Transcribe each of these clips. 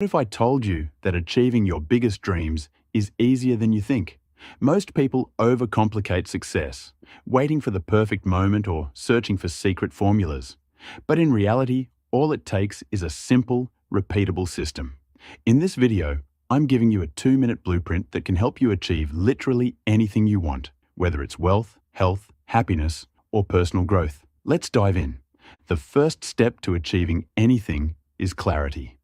What if I told you that achieving your biggest dreams is easier than you think? Most people overcomplicate success, waiting for the perfect moment or searching for secret formulas. But in reality, all it takes is a simple, repeatable system. In this video, I'm giving you a 2-minute blueprint that can help you achieve literally anything you want, whether it's wealth, health, happiness, or personal growth. Let's dive in. The first step to achieving anything is clarity.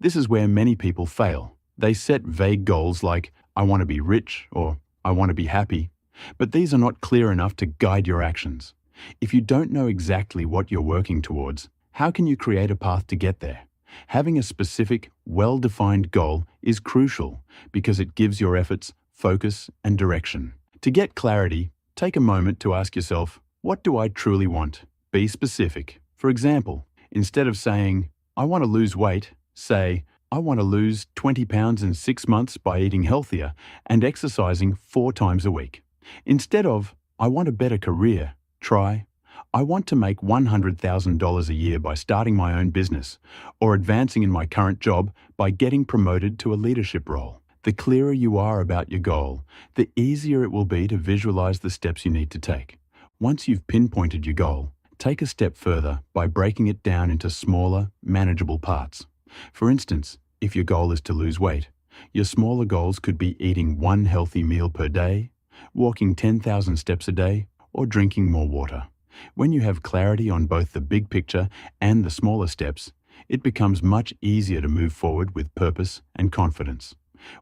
This is where many people fail. They set vague goals like, I want to be rich or I want to be happy, but these are not clear enough to guide your actions. If you don't know exactly what you're working towards, how can you create a path to get there? Having a specific, well-defined goal is crucial because it gives your efforts focus and direction. To get clarity, take a moment to ask yourself, what do I truly want? Be specific. For example, instead of saying, I want to lose weight, say, I want to lose 20 pounds in 6 months by eating healthier and exercising 4 times a week. Instead of, I want a better career, try, I want to make $100,000 a year by starting my own business or advancing in my current job by getting promoted to a leadership role. The clearer you are about your goal, the easier it will be to visualize the steps you need to take. Once you've pinpointed your goal, take a step further by breaking it down into smaller, manageable parts. For instance, if your goal is to lose weight, your smaller goals could be eating 1 healthy meal per day, walking 10,000 steps a day, or drinking more water. When you have clarity on both the big picture and the smaller steps, it becomes much easier to move forward with purpose and confidence.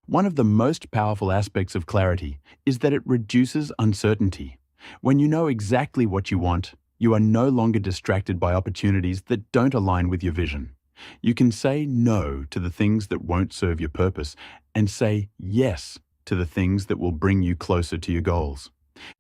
One of the most powerful aspects of clarity is that it reduces uncertainty. When you know exactly what you want, you are no longer distracted by opportunities that don't align with your vision. You can say no to the things that won't serve your purpose and say yes to the things that will bring you closer to your goals.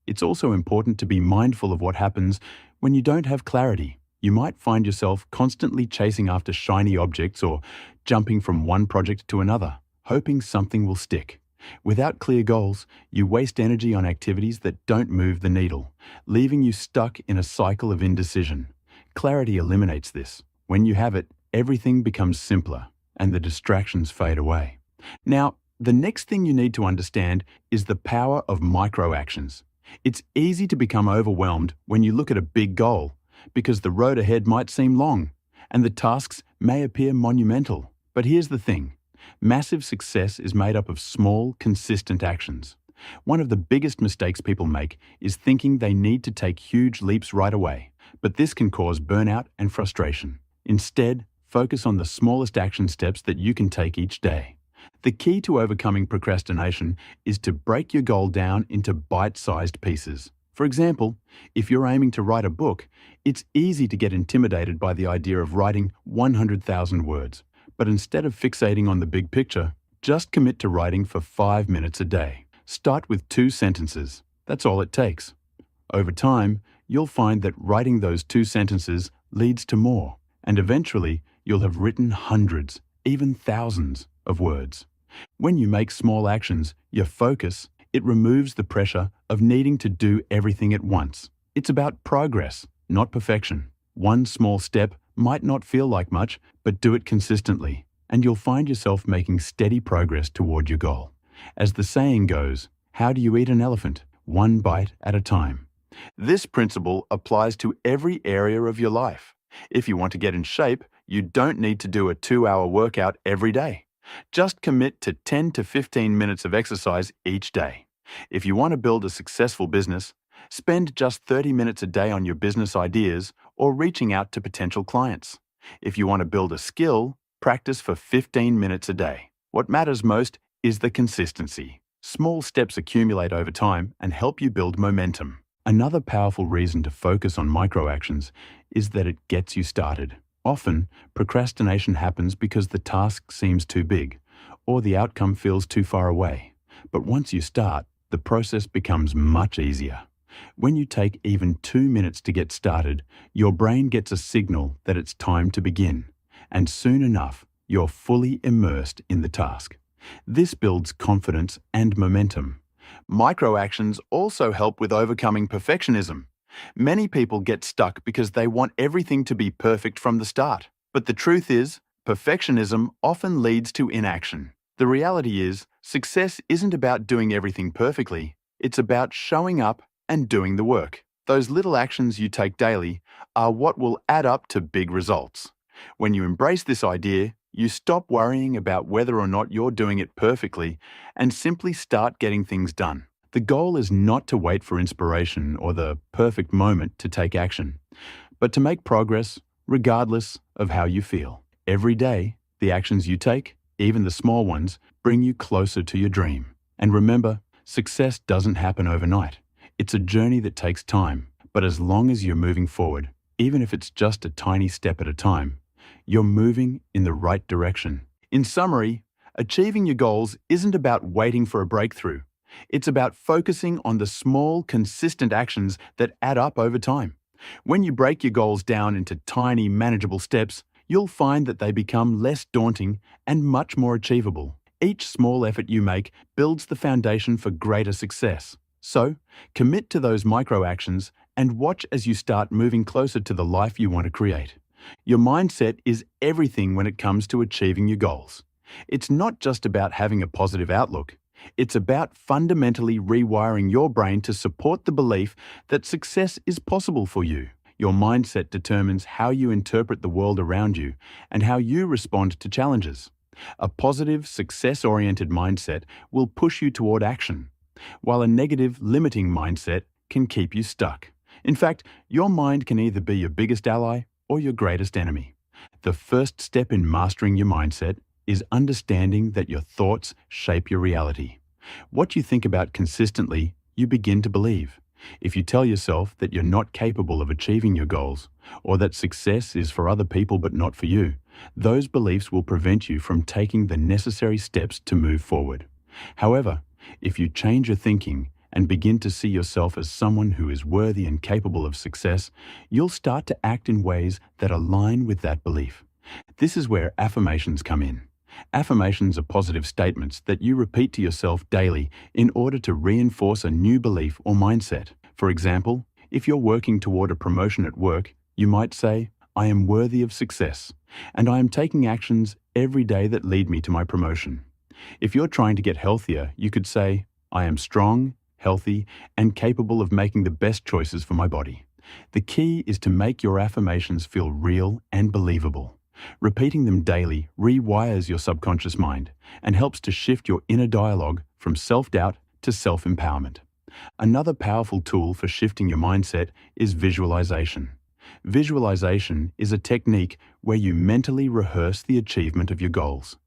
It's also important to be mindful of what happens when you don't have clarity. You might find yourself constantly chasing after shiny objects or jumping from one project to another, hoping something will stick. Without clear goals, you waste energy on activities that don't move the needle, leaving you stuck in a cycle of indecision. Clarity eliminates this. When you have it, everything becomes simpler and the distractions fade away. Now, the next thing you need to understand is the power of micro-actions. It's easy to become overwhelmed when you look at a big goal because the road ahead might seem long and the tasks may appear monumental. But here's the thing. Massive success is made up of small, consistent actions. One of the biggest mistakes people make is thinking they need to take huge leaps right away, but this can cause burnout and frustration. Instead, focus on the smallest action steps that you can take each day. The key to overcoming procrastination is to break your goal down into bite-sized pieces. For example, if you're aiming to write a book, it's easy to get intimidated by the idea of writing 100,000 words. But instead of fixating on the big picture, just commit to writing for 5 minutes a day. Start with 2 sentences. That's all it takes. Over time, you'll find that writing those 2 sentences leads to more, and eventually, you'll have written hundreds, even thousands of words. When you make small actions your focus, it removes the pressure of needing to do everything at once. It's about progress, not perfection. One small step might not feel like much, but do it consistently, and you'll find yourself making steady progress toward your goal. As the saying goes, how do you eat an elephant? 1 bite at a time. This principle applies to every area of your life. If you want to get in shape, you don't need to do a 2-hour workout every day. Just commit to 10 to 15 minutes of exercise each day. If you want to build a successful business, spend just 30 minutes a day on your business ideas or reaching out to potential clients. If you want to build a skill, practice for 15 minutes a day. What matters most is the consistency. Small steps accumulate over time and help you build momentum. Another powerful reason to focus on micro-actions is that it gets you started. Often, procrastination happens because the task seems too big or the outcome feels too far away. But once you start, the process becomes much easier. When you take even 2 minutes to get started, your brain gets a signal that it's time to begin, and soon enough, you're fully immersed in the task. This builds confidence and momentum. Micro-actions also help with overcoming perfectionism. Many people get stuck because they want everything to be perfect from the start. But the truth is, Perfectionism often leads to inaction. The reality is, success isn't about doing everything perfectly. It's about showing up and doing the work. Those little actions you take daily are what will add up to big results. When you embrace this idea, you stop worrying about whether or not you're doing it perfectly and simply start getting things done. The goal is not to wait for inspiration or the perfect moment to take action, but to make progress regardless of how you feel. Every day, the actions you take, even the small ones, bring you closer to your dream. And remember, success doesn't happen overnight. It's a journey that takes time, but as long as you're moving forward, even if it's just a tiny step at a time, you're moving in the right direction. In summary, achieving your goals isn't about waiting for a breakthrough. It's about focusing on the small, consistent actions that add up over time. When you break your goals down into tiny, manageable steps, you'll find that they become less daunting and much more achievable. Each small effort you make builds the foundation for greater success. So, commit to those micro actions and watch as you start moving closer to the life you want to create. Your mindset is everything when it comes to achieving your goals. It's not just about having a positive outlook. It's about fundamentally rewiring your brain to support the belief that success is possible for you. Your mindset determines how you interpret the world around you and how you respond to challenges. A positive, success-oriented mindset will push you toward action, while a negative, limiting mindset can keep you stuck. In fact, your mind can either be your biggest ally or your greatest enemy. The first step in mastering your mindset is understanding that your thoughts shape your reality. What you think about consistently, you begin to believe. If you tell yourself that you're not capable of achieving your goals, or that success is for other people but not for you, those beliefs will prevent you from taking the necessary steps to move forward. However, if you change your thinking and begin to see yourself as someone who is worthy and capable of success, you'll start to act in ways that align with that belief. This is where affirmations come in. Affirmations are positive statements that you repeat to yourself daily in order to reinforce a new belief or mindset. For example, if you're working toward a promotion at work, you might say, "I am worthy of success, and I am taking actions every day that lead me to my promotion." If you're trying to get healthier, you could say, "I am strong, healthy, and capable of making the best choices for my body." The key is to make your affirmations feel real and believable. Repeating them daily rewires your subconscious mind and helps to shift your inner dialogue from self-doubt to self-empowerment. Another powerful tool for shifting your mindset is visualization. Visualization is a technique where you mentally rehearse the achievement of your goals.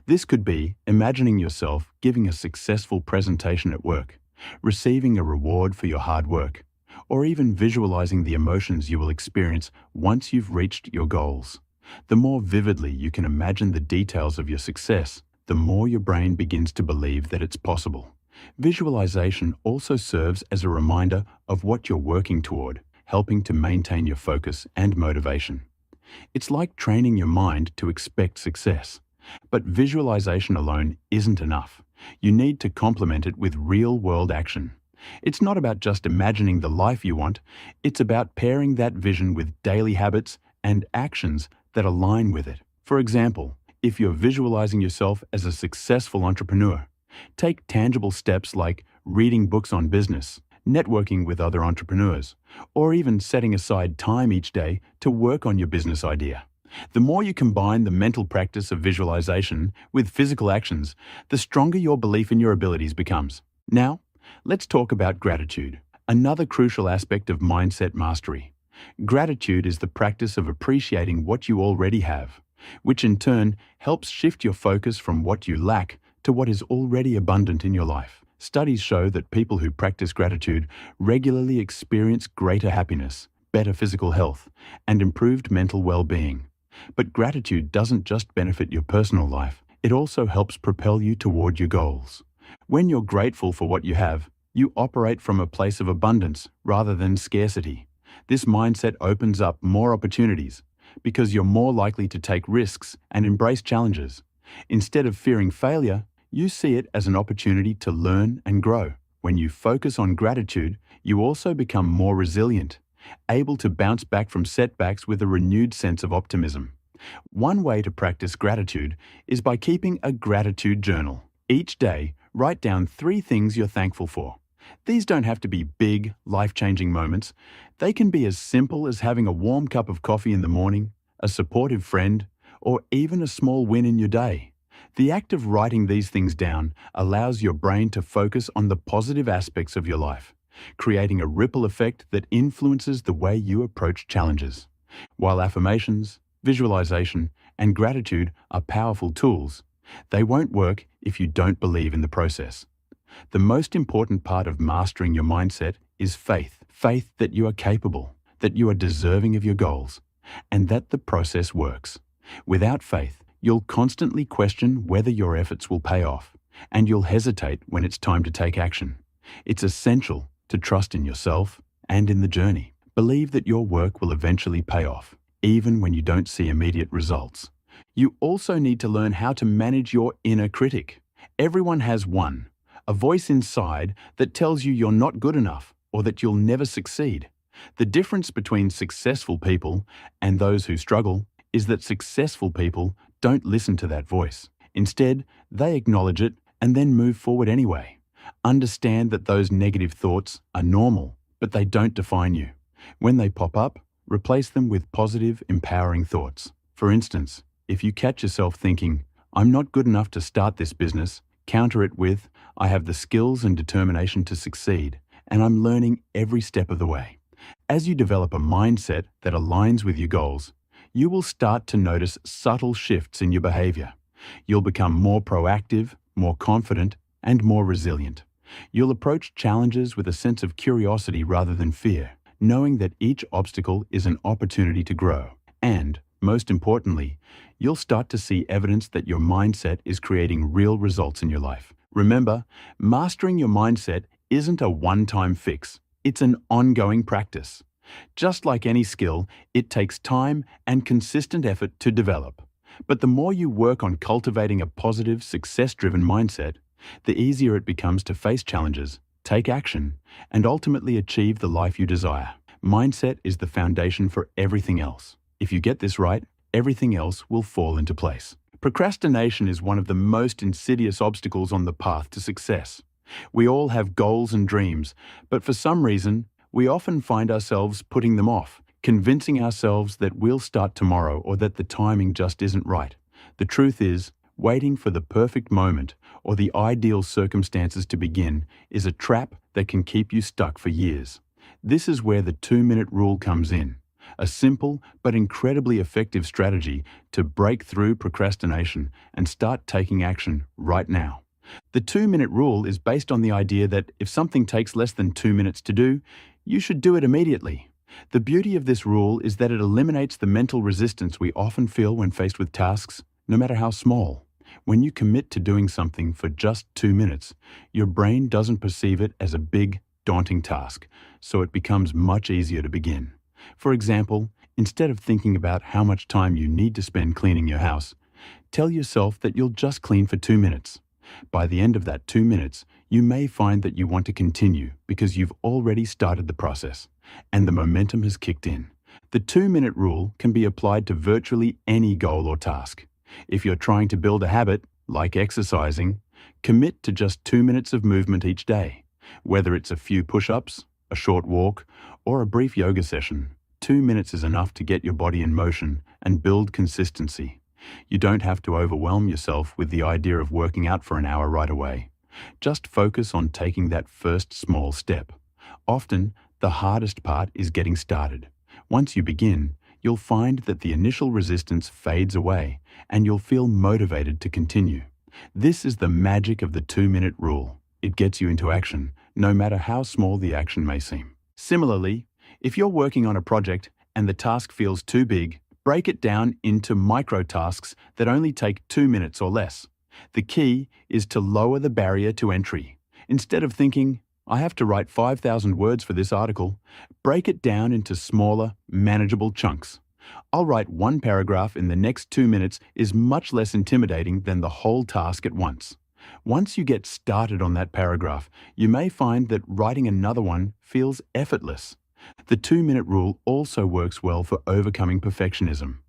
This could be imagining yourself giving a successful presentation at work, receiving a reward for your hard work, or even visualizing the emotions you will experience once you've reached your goals. The more vividly you can imagine the details of your success, the more your brain begins to believe that it's possible. Visualization also serves as a reminder of what you're working toward, helping to maintain your focus and motivation. It's like training your mind to expect success. But visualization alone isn't enough. You need to complement it with real-world action. It's not about just imagining the life you want, it's about pairing that vision with daily habits and actions that align with it. For example, if you're visualizing yourself as a successful entrepreneur, take tangible steps like reading books on business, networking with other entrepreneurs, or even setting aside time each day to work on your business idea. The more you combine the mental practice of visualization with physical actions, the stronger your belief in your abilities becomes. Now, let's talk about gratitude, another crucial aspect of mindset mastery. Gratitude is the practice of appreciating what you already have, which in turn helps shift your focus from what you lack to what is already abundant in your life. Studies show that people who practice gratitude regularly experience greater happiness, better physical health, and improved mental well-being. But gratitude doesn't just benefit your personal life, it also helps propel you toward your goals. When you're grateful for what you have, you operate from a place of abundance rather than scarcity. This mindset opens up more opportunities because you're more likely to take risks and embrace challenges. Instead of fearing failure, you see it as an opportunity to learn and grow. When you focus on gratitude, you also become more resilient, able to bounce back from setbacks with a renewed sense of optimism. One way to practice gratitude is by keeping a gratitude journal. Each day, write down 3 things you're thankful for. These don't have to be big, life-changing moments. They can be as simple as having a warm cup of coffee in the morning, a supportive friend, or even a small win in your day. The act of writing these things down allows your brain to focus on the positive aspects of your life, creating a ripple effect that influences the way you approach challenges. While affirmations, visualization, and gratitude are powerful tools, they won't work if you don't believe in the process. The most important part of mastering your mindset is faith. Faith that you are capable, that you are deserving of your goals, and that the process works. Without faith, you'll constantly question whether your efforts will pay off, and you'll hesitate when it's time to take action. It's essential to trust in yourself and in the journey. Believe that your work will eventually pay off, even when you don't see immediate results. You also need to learn how to manage your inner critic. Everyone has one, a voice inside that tells you you're not good enough or that you'll never succeed. The difference between successful people and those who struggle is that successful people don't listen to that voice. Instead, they acknowledge it and then move forward anyway. Understand that those negative thoughts are normal, but they don't define you. When they pop up, replace them with positive, empowering thoughts. For instance, if you catch yourself thinking, "I'm not good enough to start this business," counter it with, "I have the skills and determination to succeed, and I'm learning every step of the way." As you develop a mindset that aligns with your goals, you will start to notice subtle shifts in your behavior. You'll become more proactive, more confident, and more resilient. You'll approach challenges with a sense of curiosity rather than fear, knowing that each obstacle is an opportunity to grow. And, most importantly, you'll start to see evidence that your mindset is creating real results in your life. Remember, mastering your mindset isn't a one-time fix. It's an ongoing practice. Just like any skill, it takes time and consistent effort to develop. But the more you work on cultivating a positive, success-driven mindset, the easier it becomes to face challenges, take action, and ultimately achieve the life you desire. Mindset is the foundation for everything else. If you get this right, everything else will fall into place. Procrastination is one of the most insidious obstacles on the path to success. We all have goals and dreams, but for some reason, we often find ourselves putting them off, convincing ourselves that we'll start tomorrow or that the timing just isn't right. The truth is, waiting for the perfect moment or the ideal circumstances to begin is a trap that can keep you stuck for years. This is where the 2-minute rule comes in. A simple but incredibly effective strategy to break through procrastination and start taking action right now. The 2-minute rule is based on the idea that if something takes less than 2 minutes to do, you should do it immediately. The beauty of this rule is that it eliminates the mental resistance we often feel when faced with tasks, no matter how small. When you commit to doing something for just 2 minutes, your brain doesn't perceive it as a big, daunting task, so it becomes much easier to begin. For example, instead of thinking about how much time you need to spend cleaning your house, tell yourself that you'll just clean for 2 minutes. By the end of that 2 minutes, you may find that you want to continue because you've already started the process, and the momentum has kicked in. The 2-minute rule can be applied to virtually any goal or task. If you're trying to build a habit, like exercising, commit to just 2 minutes of movement each day. Whether it's a few push-ups, a short walk, or a brief yoga session, 2 minutes is enough to get your body in motion and build consistency. You don't have to overwhelm yourself with the idea of working out for an hour right away. Just focus on taking that first small step. Often, the hardest part is getting started. Once you begin, you'll find that the initial resistance fades away and you'll feel motivated to continue. This is the magic of the 2-minute rule. It gets you into action, no matter how small the action may seem. Similarly, if you're working on a project and the task feels too big, break it down into micro-tasks that only take 2 minutes or less. The key is to lower the barrier to entry. Instead of thinking, "I have to write 5,000 words for this article," break it down into smaller, manageable chunks. "I'll write 1 paragraph in the next 2 minutes" is much less intimidating than the whole task at once. Once you get started on that paragraph, you may find that writing another one feels effortless. The 2-minute rule also works well for overcoming perfectionism.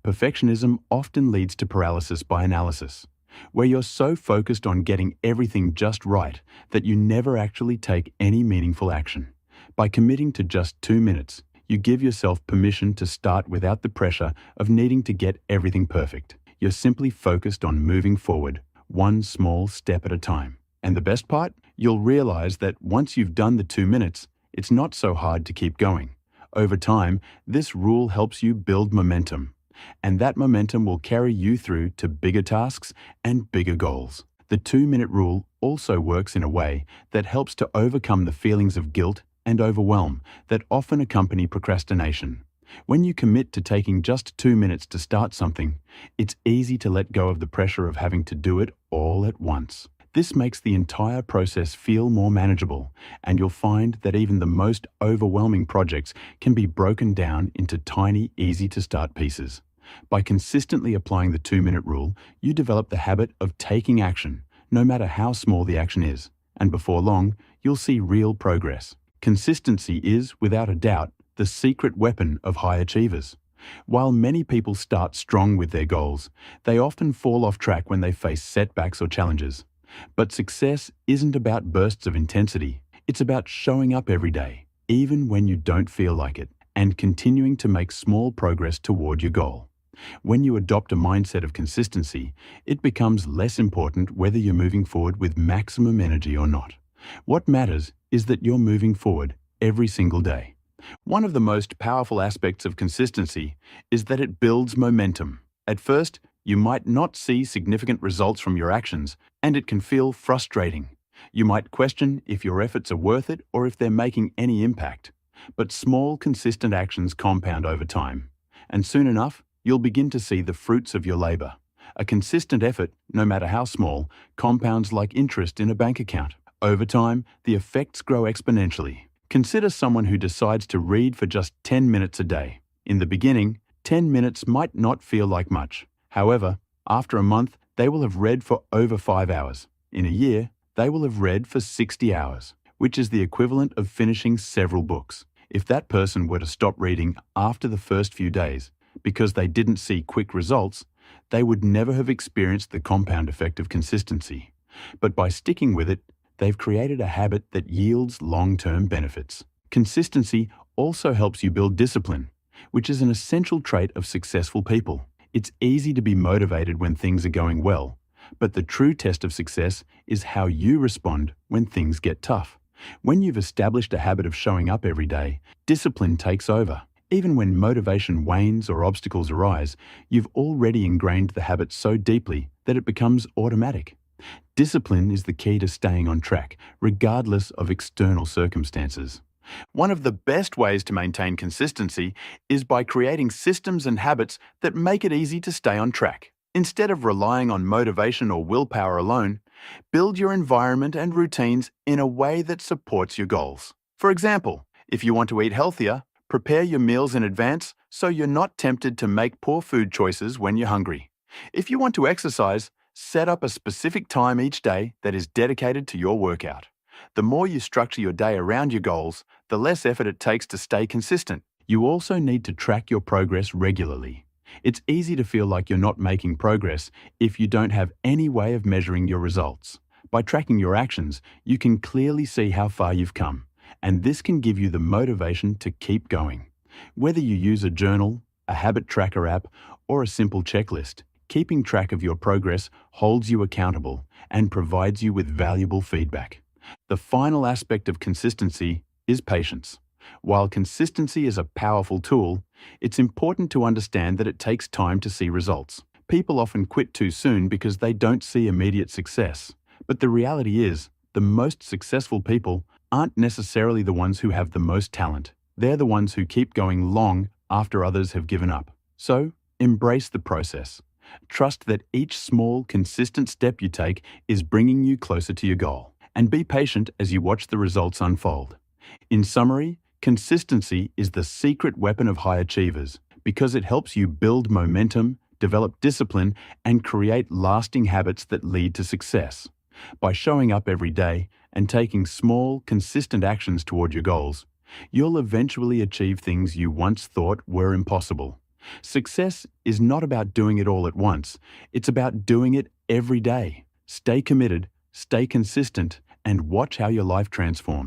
Perfectionism often leads to paralysis by analysis, where you're so focused on getting everything just right that you never actually take any meaningful action. By committing to just 2 minutes, you give yourself permission to start without the pressure of needing to get everything perfect. You're simply focused on moving forward, one small step at a time. And the best part? You'll realize that once you've done the 2 minutes, it's not so hard to keep going. Over time, this rule helps you build momentum, and that momentum will carry you through to bigger tasks and bigger goals. The 2-minute rule also works in a way that helps to overcome the feelings of guilt and overwhelm that often accompany procrastination. When you commit to taking just 2 minutes to start something, it's easy to let go of the pressure of having to do it all at once. This makes the entire process feel more manageable, and you'll find that even the most overwhelming projects can be broken down into tiny, easy-to-start pieces. By consistently applying the 2-minute rule, you develop the habit of taking action, no matter how small the action is, and before long, you'll see real progress. Consistency is, without a doubt, the secret weapon of high achievers. While many people start strong with their goals, they often fall off track when they face setbacks or challenges. But success isn't about bursts of intensity. It's about showing up every day, even when you don't feel like it, and continuing to make small progress toward your goal. When you adopt a mindset of consistency, it becomes less important whether you're moving forward with maximum energy or not. What matters is that you're moving forward every single day. One of the most powerful aspects of consistency is that it builds momentum. At first, you might not see significant results from your actions, and it can feel frustrating. You might question if your efforts are worth it or if they're making any impact. But small, consistent actions compound over time, and soon enough, you'll begin to see the fruits of your labor. A consistent effort, no matter how small, compounds like interest in a bank account. Over time, the effects grow exponentially. Consider someone who decides to read for just 10 minutes a day. In the beginning, 10 minutes might not feel like much. However, after a month, they will have read for over 5 hours. In a year, they will have read for 60 hours, which is the equivalent of finishing several books. If that person were to stop reading after the first few days because they didn't see quick results, they would never have experienced the compound effect of consistency. But by sticking with it, they've created a habit that yields long-term benefits. Consistency also helps you build discipline, which is an essential trait of successful people. It's easy to be motivated when things are going well, but the true test of success is how you respond when things get tough. When you've established a habit of showing up every day, discipline takes over. Even when motivation wanes or obstacles arise, you've already ingrained the habit so deeply that it becomes automatic. Discipline is the key to staying on track, regardless of external circumstances. One of the best ways to maintain consistency is by creating systems and habits that make it easy to stay on track. Instead of relying on motivation or willpower alone, build your environment and routines in a way that supports your goals. For example, if you want to eat healthier, prepare your meals in advance so you're not tempted to make poor food choices when you're hungry. If you want to exercise, set up a specific time each day that is dedicated to your workout. The more you structure your day around your goals, the less effort it takes to stay consistent. You also need to track your progress regularly. It's easy to feel like you're not making progress if you don't have any way of measuring your results. By tracking your actions, you can clearly see how far you've come, and this can give you the motivation to keep going. Whether you use a journal, a habit tracker app, or a simple checklist, keeping track of your progress holds you accountable and provides you with valuable feedback. The final aspect of consistency is patience. While consistency is a powerful tool, it's important to understand that it takes time to see results. People often quit too soon because they don't see immediate success. But the reality is, the most successful people aren't necessarily the ones who have the most talent. They're the ones who keep going long after others have given up. So, embrace the process. Trust that each small, consistent step you take is bringing you closer to your goal. And be patient as you watch the results unfold. In summary, consistency is the secret weapon of high achievers because it helps you build momentum, develop discipline, and create lasting habits that lead to success. By showing up every day and taking small, consistent actions toward your goals, you'll eventually achieve things you once thought were impossible. Success is not about doing it all at once. It's about doing it every day. Stay committed, stay consistent, and watch how your life transforms.